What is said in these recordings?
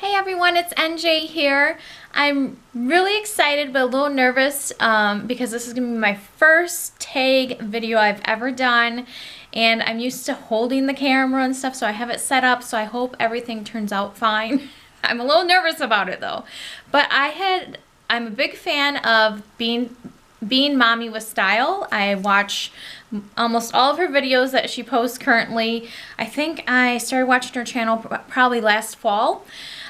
Hey everyone, it's NJ here. I'm really excited but a little nervous because this is going to be my first tag video I've ever done, and I'm used to holding the camera and stuff, so I have it set up, so I hope everything turns out fine. I'm a little nervous about it though, but I'm a big fan of Being Mommy with Style. I watch almost all of her videos that she posts currently. I think I started watching her channel probably last fall.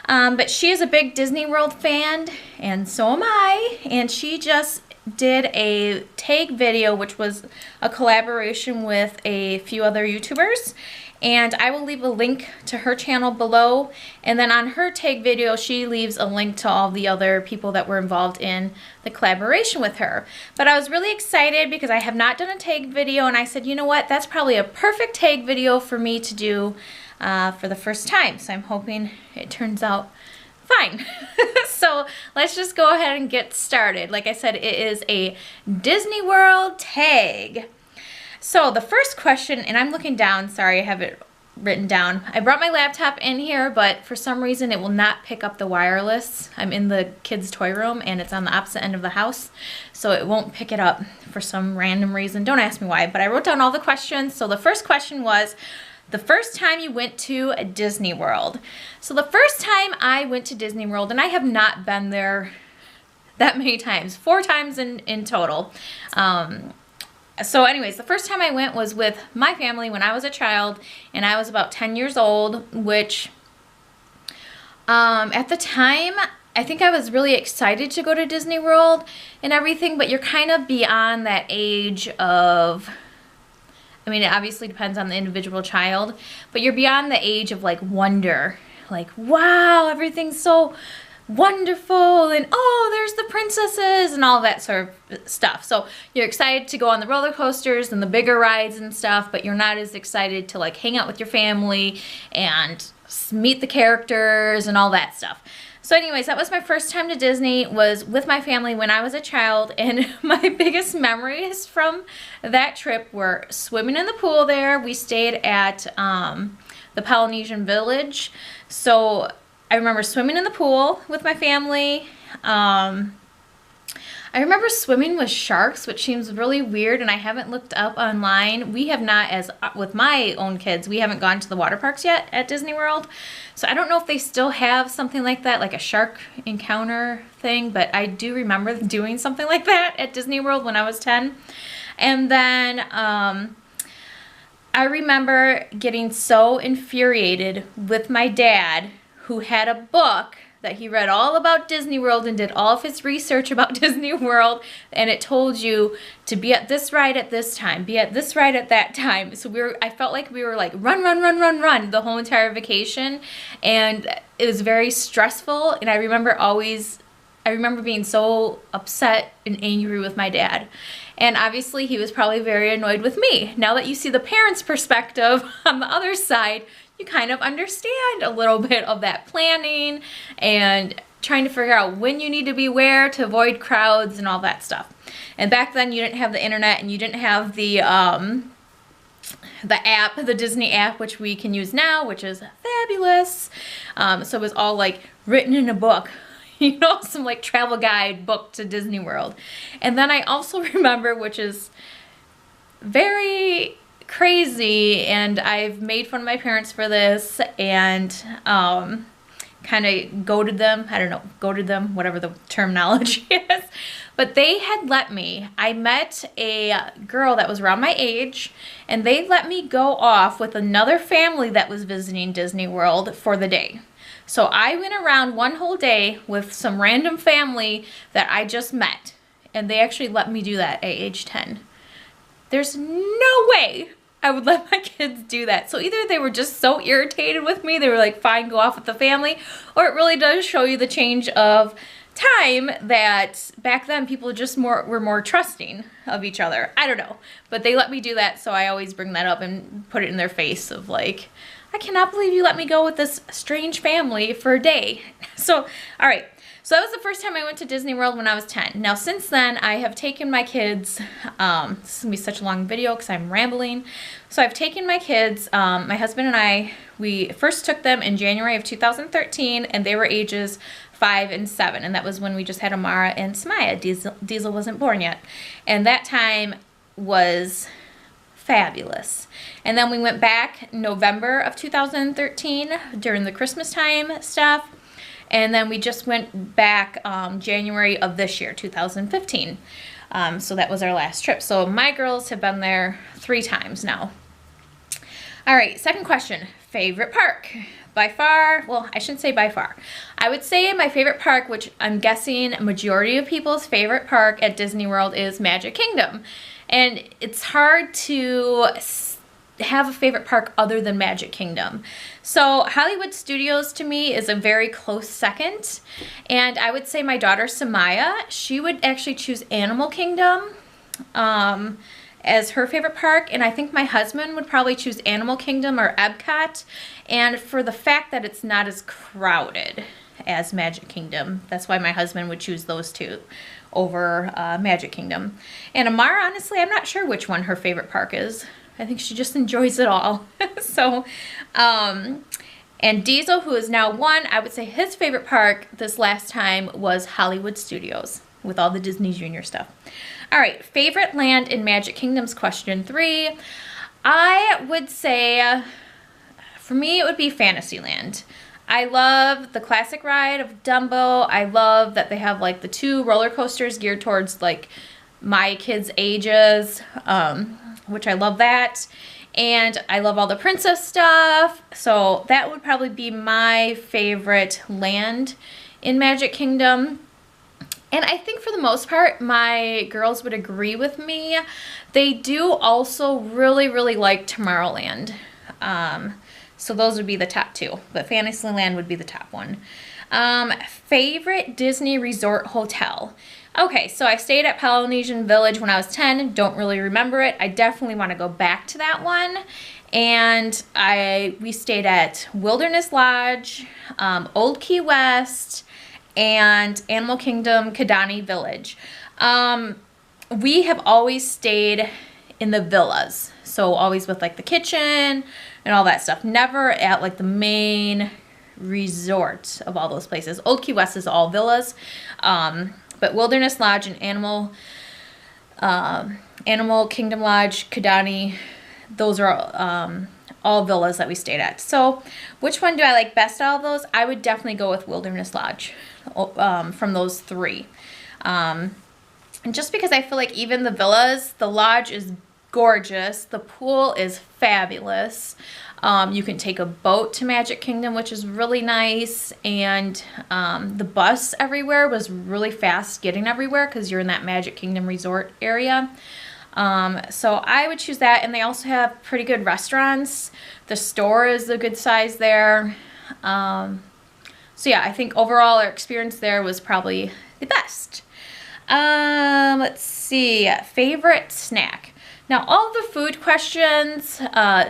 But she is a big Disney World fan, and so am I, and she just did a tag video, which was a collaboration with a few other YouTubers, and I will leave a link to her channel below, and then on her tag video she leaves a link to all the other people that were involved in the collaboration with her. But I was really excited because I have not done a tag video, and I said, you know what, that's probably a perfect tag video for me to do for the first time, so I'm hoping it turns out fine. So let's just go ahead and get started. Like I said, it is a Disney World tag. So the first question, and I'm looking down, sorry I have it written down. I brought my laptop in here, but for some reason it will not pick up the wireless. I'm in the kids' toy room and it's on the opposite end of the house, so it won't pick it up for some random reason. Don't ask me why, but I wrote down all the questions. So the first question was, the first time you went to Disney World. So the first time I went to Disney World, and I have not been there that many times, 4 times in total. So anyways, the first time I went was with my family when I was a child, and I was about 10 years old, which at the time, I think I was really excited to go to Disney World and everything, but you're kind of beyond that age of, I mean, it obviously depends on the individual child, but you're beyond the age of like wonder, like, wow, everything's so wonderful, and oh, there's the princesses and all that sort of stuff. So you're excited to go on the roller coasters and the bigger rides and stuff, but you're not as excited to like hang out with your family and meet the characters and all that stuff. So anyways, that was my first time to Disney, was with my family when I was a child, and my biggest memories from that trip were swimming in the pool there. We stayed at the Polynesian Village, so I remember swimming in the pool with my family. I remember swimming with sharks, which seems really weird, and I haven't looked up online. We have not, as with my own kids, we haven't gone to the water parks yet at Disney World. So I don't know if they still have something like that, like a shark encounter thing, but I do remember doing something like that at Disney World when I was 10. And then I remember getting so infuriated with my dad, who had a book that he read all about Disney World and did all of his research about Disney World, and it told you to be at this ride at this time, be at this ride at that time. So I felt like we were like run the whole entire vacation, and it was very stressful. And I remember being so upset and angry with my dad. And obviously he was probably very annoyed with me. Now that you see the parents' perspective on the other side, you kind of understand a little bit of that planning and trying to figure out when you need to be where to avoid crowds and all that stuff. And back then you didn't have the internet, and you didn't have the app, the Disney app, which we can use now, which is fabulous. So it was all like written in a book, you know, some like travel guide book to Disney World. And then I also remember, which is very crazy, and I've made fun of my parents for this, and kind of goaded them, I don't know, goaded them, whatever the terminology is, but they had let me, I met a girl that was around my age, and they let me go off with another family that was visiting Disney World for the day. So I went around one whole day with some random family that I just met, and they actually let me do that at age 10. There's no way I would let my kids do that. So either they were just so irritated with me, they were like, fine, go off with the family, or it really does show you the change of time, that back then people just were more trusting of each other. I don't know, but they let me do that, so I always bring that up and put it in their face of like, I cannot believe you let me go with this strange family for a day. So, all right. So that was the first time I went to Disney World when I was 10. Now since then, I have taken my kids, this is going to be such a long video because I'm rambling. So I've taken my kids, my husband and I, we first took them in January of 2013, and they were ages 5 and 7. And that was when we just had Amara and Samaya. Diesel wasn't born yet. And that time was fabulous. And then we went back November of 2013 during the Christmas time stuff. And then we just went back January of this year, 2015. So that was our last trip. So my girls have been there 3 times now. All right, second question, favorite park. By far, well, I shouldn't say by far. I would say my favorite park, which I'm guessing a majority of people's favorite park at Disney World, is Magic Kingdom. And it's hard to have a favorite park other than Magic Kingdom. So Hollywood Studios to me is a very close second. And I would say my daughter Samaya, she would actually choose Animal Kingdom as her favorite park. And I think my husband would probably choose Animal Kingdom or Epcot. And for the fact that it's not as crowded as Magic Kingdom, that's why my husband would choose those two over Magic Kingdom. And Amara, honestly, I'm not sure which one her favorite park is. I think she just enjoys it all. So, and Diesel, who is now 1, I would say his favorite park this last time was Hollywood Studios with all the Disney Junior stuff. All right, favorite land in Magic Kingdom's question 3. I would say, for me, it would be Fantasyland. I love the classic ride of Dumbo. I love that they have like the 2 roller coasters geared towards like my kids' ages, which I love that. And I love all the princess stuff. So that would probably be my favorite land in Magic Kingdom. And I think for the most part, my girls would agree with me. They do also really, really like Tomorrowland. So those would be the top 2, but Fantasyland would be the top 1. Favorite Disney Resort Hotel. Okay, so I stayed at Polynesian Village when I was 10. Don't really remember it. I definitely want to go back to that one. And we stayed at Wilderness Lodge, Old Key West, and Animal Kingdom Kidani Village. We have always stayed in the villas. So always with like the kitchen and all that stuff. Never at like the main resort of all those places. Old Key West is all villas. But Wilderness Lodge and Animal Kingdom Lodge, Kidani, those are all villas that we stayed at. So which one do I like best out of those? I would definitely go with Wilderness Lodge from those 3. And just because I feel like even the villas, the lodge is gorgeous. The pool is fabulous. You can take a boat to Magic Kingdom, which is really nice. And the bus everywhere was really fast getting everywhere because you're in that Magic Kingdom resort area. So I would choose that. And they also have pretty good restaurants. The store is a good size there. So yeah, I think overall our experience there was probably the best. Let's see, favorite snack. Now, all the food questions,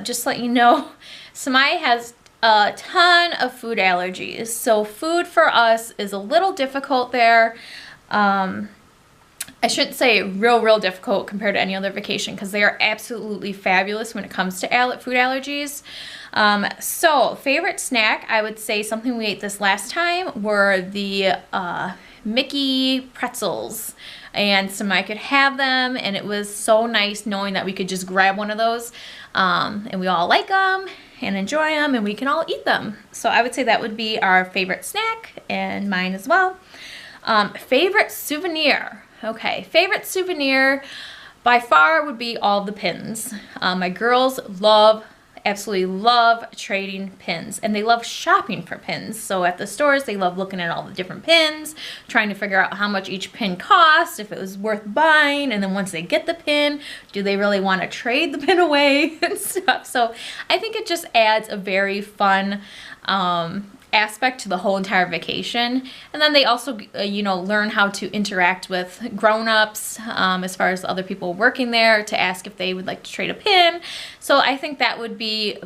just to let you know, Samaya has a ton of food allergies. So food for us is a little difficult there. I shouldn't say real difficult compared to any other vacation because they are absolutely fabulous when it comes to food allergies. So favorite snack, I would say something we ate this last time were the Mickey pretzels. And Samaya could have them, and it was so nice knowing that we could just grab one of those, and we all like them and enjoy them, and we can all eat them. So I would say that would be our favorite snack, and mine as well. Favorite souvenir. Okay, favorite souvenir by far would be all the pins. My girls absolutely love trading pins, and they love shopping for pins. So at the stores, they love looking at all the different pins, trying to figure out how much each pin costs, if it was worth buying, and then once they get the pin, do they really want to trade the pin away and stuff. So I think it just adds a very fun aspect to the whole entire vacation. And then they also learn how to interact with grown-ups as far as other people working there to ask if they would like to trade a pin. So I think that would be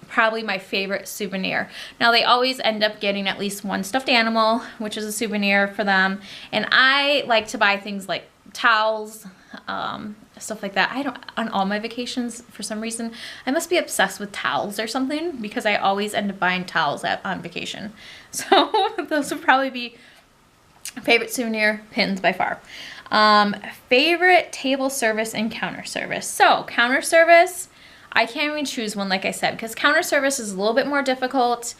probably my favorite souvenir. Now they always end up getting at least one stuffed animal, which is a souvenir for them. And I like to buy things like towels, stuff like that. I don't, on all my vacations, for some reason, I must be obsessed with towels or something, because I always end up buying towels on vacation. So those would probably be favorite souvenir pins by far. Favorite table service and counter service. So counter service, I can't even choose one, like I said, because counter service is a little bit more difficult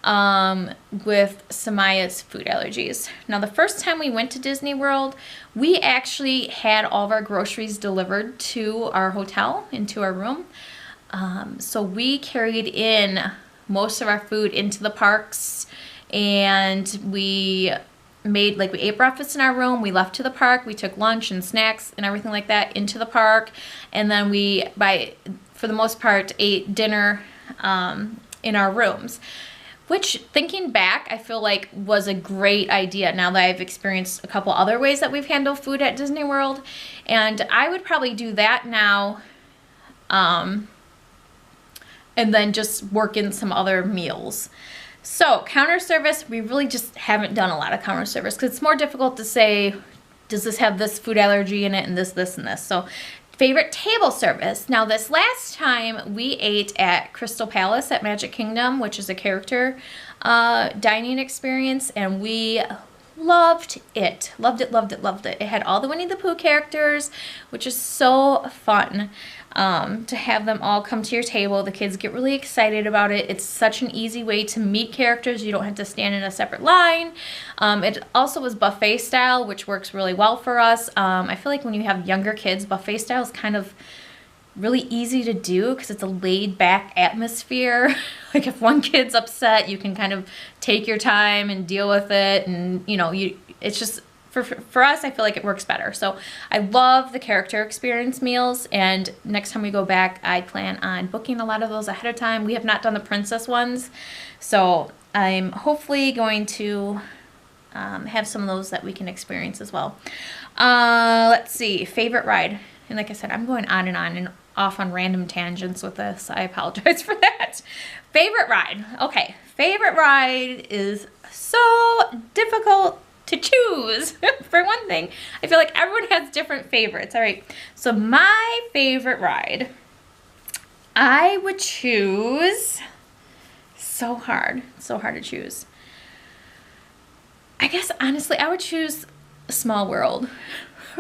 with Samaya's food allergies. Now, the first time we went to Disney World, we actually had all of our groceries delivered to our hotel, into our room. So we carried in most of our food into the parks, and we ate breakfast in our room, we left to the park, we took lunch and snacks and everything like that into the park, and then we, for the most part, ate dinner in our rooms. Which, thinking back, I feel like was a great idea now that I've experienced a couple other ways that we've handled food at Disney World. And I would probably do that now, and then just work in some other meals. So, counter service, we really just haven't done a lot of counter service because it's more difficult to say, does this have this food allergy in it and this, and this. So, favorite table service. Now, this last time we ate at Crystal Palace at Magic Kingdom, which is a character dining experience, and we loved it. Loved it, loved it, loved it. It had all the Winnie the Pooh characters, which is so fun to have them all come to your table. The kids get really excited about it. It's such an easy way to meet characters. You don't have to stand in a separate line. It also was buffet style, which works really well for us. I feel like when you have younger kids, buffet style is kind of really easy to do because it's a laid back atmosphere. Like if one kid's upset, you can kind of take your time and deal with it, and it's just for us, I feel like it works better. So I love the character experience meals, and next time we go back, I plan on booking a lot of those ahead of time. We have not done the princess ones, so I'm hopefully going to have some of those that we can experience as well. Let's see, favorite ride. And like I said, I'm going on and off on random tangents with this. I apologize for that. Favorite ride. Okay, favorite ride is so difficult to choose. For one thing, I feel like everyone has different favorites. All right, so my favorite ride, I would choose, so hard to choose. I guess honestly, I would choose Small World.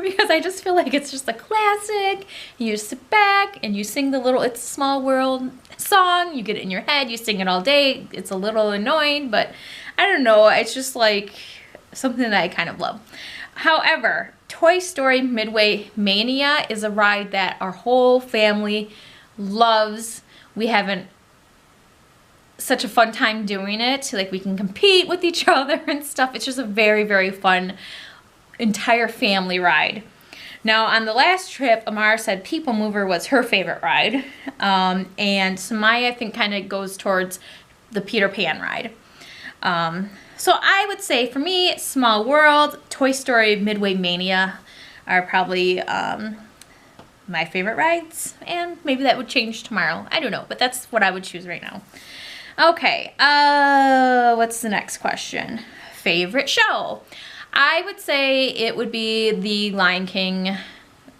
Because I just feel like it's just a classic. You just sit back and you sing the little It's a Small World song. You get it in your head. You sing it all day. It's a little annoying, but I don't know. It's just like something that I kind of love. However, Toy Story Midway Mania is a ride that our whole family loves. We haven't such a fun time doing it. Like we can compete with each other and stuff. It's just a very, very fun entire family ride. Now on the last trip, Amara said People Mover was her favorite ride, and Samaya I think kind of goes towards the Peter Pan ride. So I would say for me, Small World, Toy Story Midway Mania are probably my favorite rides, and maybe that would change tomorrow. I don't know, but that's what I would choose right now. Okay, what's the next question? Favorite show? I would say it would be the Lion King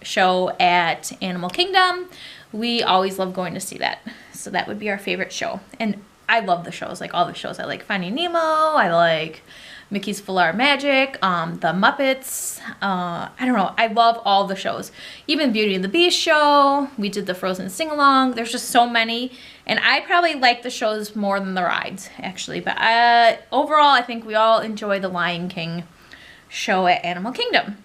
show at Animal Kingdom. We always love going to see that. So that would be our favorite show. And I love the shows, like all the shows. I like Finding Nemo. I like Mickey's Flower Magic, the Muppets. I don't know. I love all the shows. Even Beauty and the Beast show. We did the Frozen sing-along. There's just so many. And I probably like the shows more than the rides, actually. But overall, I think we all enjoy the Lion King show at Animal Kingdom.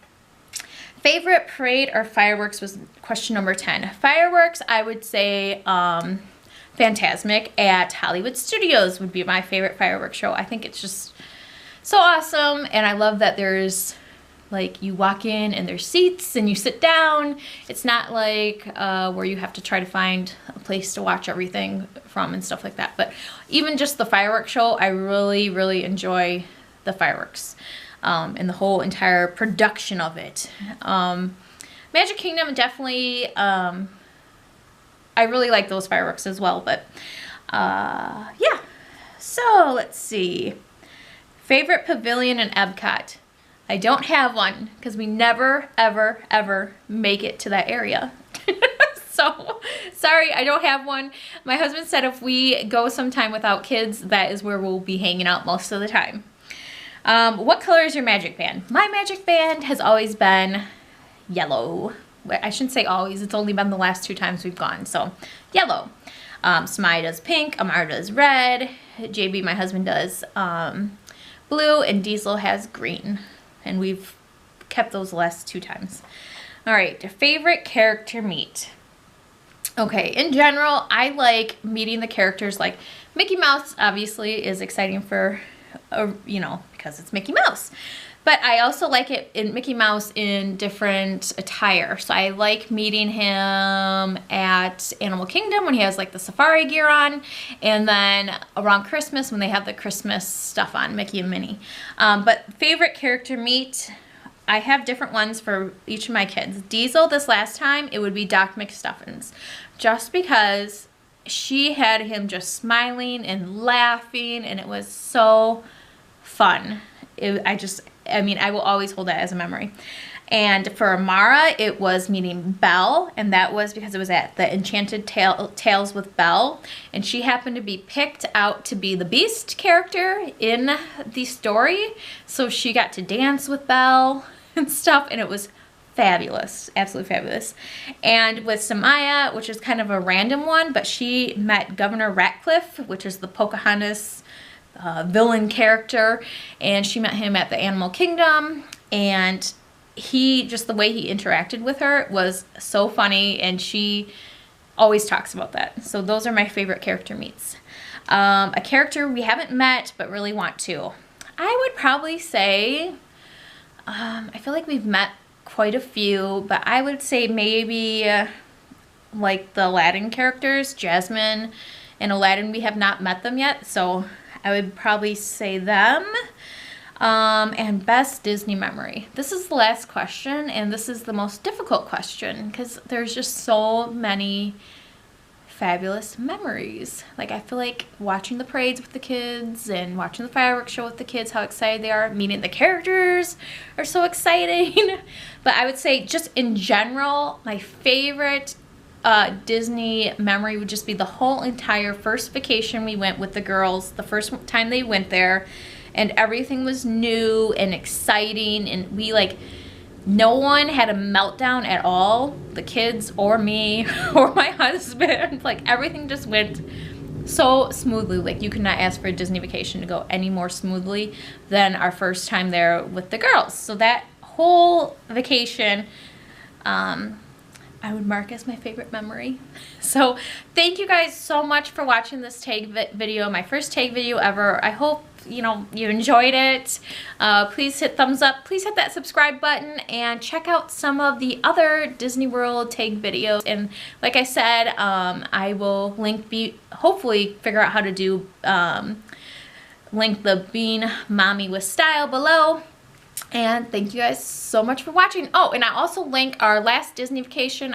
Favorite parade or fireworks was question number 10. Fireworks, I would say Fantasmic at Hollywood Studios would be my favorite fireworks show. I think it's just so awesome, and I love that there's, like, you walk in and there's seats and you sit down. It's not like where you have to try to find a place to watch everything from and stuff like that. But even just the fireworks show, I really, really enjoy the fireworks. And the whole entire production of it. Magic Kingdom, definitely, I really like those fireworks as well, but Yeah. So let's see. Favorite pavilion in Epcot. I don't have one because we never, ever, ever make it to that area. So, sorry, I don't have one. My husband said if we go sometime without kids, that is where we'll be hanging out most of the time. What color is your magic band? My magic band has always been yellow. I shouldn't say always, it's only been the last 2 times we've gone, so yellow. Smai does pink, Amar does red, JB, my husband, does blue, and Diesel has green. And we've kept those the last 2 times. All right, favorite character meet. Okay, in general, I like meeting the characters. Like Mickey Mouse obviously is exciting for, you know, because it's Mickey Mouse. But I also like it in Mickey Mouse in different attire. So I like meeting him at Animal Kingdom when he has like the safari gear on. And then around Christmas when they have the Christmas stuff on, Mickey and Minnie. But favorite character meet, I have different ones for each of my kids. Diesel, this last time, it would be Doc McStuffins. Just because she had him just smiling and laughing, and it was so fun. I mean, I will always hold that as a memory. And for Amara, it was meeting Belle, and that was because it was at the Enchanted Tales with Belle, and she happened to be picked out to be the Beast character in the story, so she got to dance with Belle and stuff, and it was fabulous, absolutely fabulous. And with Samaya, which is kind of a random one, but she met Governor Ratcliffe, which is the Pocahontas villain character, and she met him at the Animal Kingdom, and just the way he interacted with her was so funny, and she always talks about that. So those are my favorite character meets. A character we haven't met but really want to. I would probably say, I feel like we've met quite a few, but I would say maybe like the Aladdin characters, Jasmine and Aladdin. We have not met them yet, so I would probably say them. And best Disney memory. This is the last question, and this is the most difficult question because there's just so many fabulous memories. Like, I feel like watching the parades with the kids and watching the fireworks show with the kids, how excited they are. Meeting the characters are so exciting. But I would say just in general, my favorite Disney memory would just be the whole entire first vacation we went with the girls, the first time they went there, and everything was new and exciting, and we no one had a meltdown at all, the kids or me or my husband. Like, everything just went so smoothly. Like, you could not ask for a Disney vacation to go any more smoothly than our first time there with the girls. So that whole vacation, I would mark as my favorite memory. So thank you guys so much for watching this tag video, my first tag video ever. I hope you enjoyed it. Please hit thumbs up, please hit that subscribe button, and check out some of the other Disney World tag videos. And like I said, I will hopefully figure out how to do link the Being Mommy with Style below. And thank you guys so much for watching. Oh, and I also link our last Disney vacation.